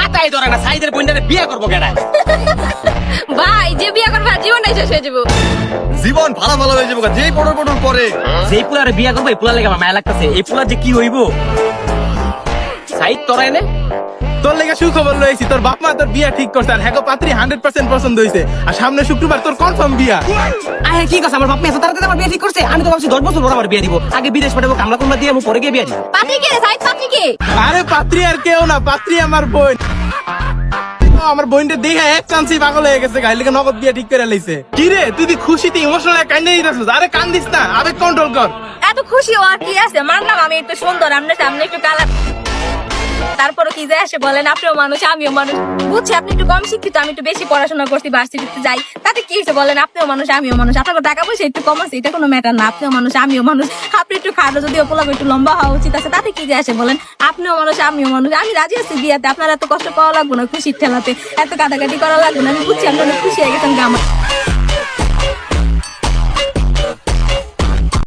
মাথায় ধরে না সাইদের বোনটারে বিয়ে করবো কেডা? ভাই যে বিয়ে করবে জীবনটাই শেষ হয়ে যাবো। জীবন ভালো ভালো হয়ে যাবো যেই পটর পটর করে। যেই পুলারে বিয়ে করবো এই পুলার লেগে আমার মায়া লাগতেছে। এই পুলার যে কি হইব সাইদ তোরা এনে তোর লেগে সুখবর লইছি, তোর বাপ মা তোর বিয়া ঠিক করছে আর হ্যাঁ পাত্রী 100% পছন্দ হইছে আর সামনে শুক্রবার তোর কনফার্ম বিয়া। আরে কি কথা, আমার বাপ মা এত তাড়াতাড়ি আমার বিয়ে ঠিক করছে? আমি তো ভাবছি 10 বছর পর আমার বিয়ে দিব। আগে বিদেশ পাঠাবো, কামলা কুমলা দিয়ে আমি পরে গিয়ে বিয়ে দিব। পাত্রী কে রে সাইদ, পাত্রী কে? আরে পাত্রী আর কেউ না, পাত্রী আমার বোন। আমার বোনটা দেখে এক চান্সই পাগল হয়ে গেছে, গাইলে নগদ বিয়া ঠিক করে লাইছে। কি রে তুই খুশিতে ইমোশনাল কান্দে দিতেছিস? আরে কান্দিস না, আবেগ কন্ট্রোল কর। এত খুশি হওয়ার কি আছে? মানলাম আমি একটু সুন্দর, আপনার সামনে একটু কালার, তারপরে কি যায় আসে বলেন? আপনিও মানুষ আমিও মানুষ, বুঝছি আপনি একটু কম শিক্ষিত, আমি একটু বেশি পড়াশোনা করছি, ভার্সিটিতে যাই, তাতে কি হয়েছে বলেন? আপনিও মানুষ আমিও মানুষ, আপনার টাকা পয়সা একটু কম আছে এটা কোনো ম্যাটার না। আপনিও মানুষ আমিও মানুষ, আপনি একটু খাটো যদিও পোলাপ একটু লম্বা হওয়া উচিত আছে, তাতে কি যায় আসে বলেন? আপনিও মানুষ আমিও মানুষ, আমি রাজি আছি বিয়াতে, আপনার এত কষ্ট পাওয়া লাগবে না, খুশির ঠেলাতে এত কাটাকাটি করা লাগবে না। আমি বুঝছি আপনি অনেক খুশি হয়ে গেছেন আমার।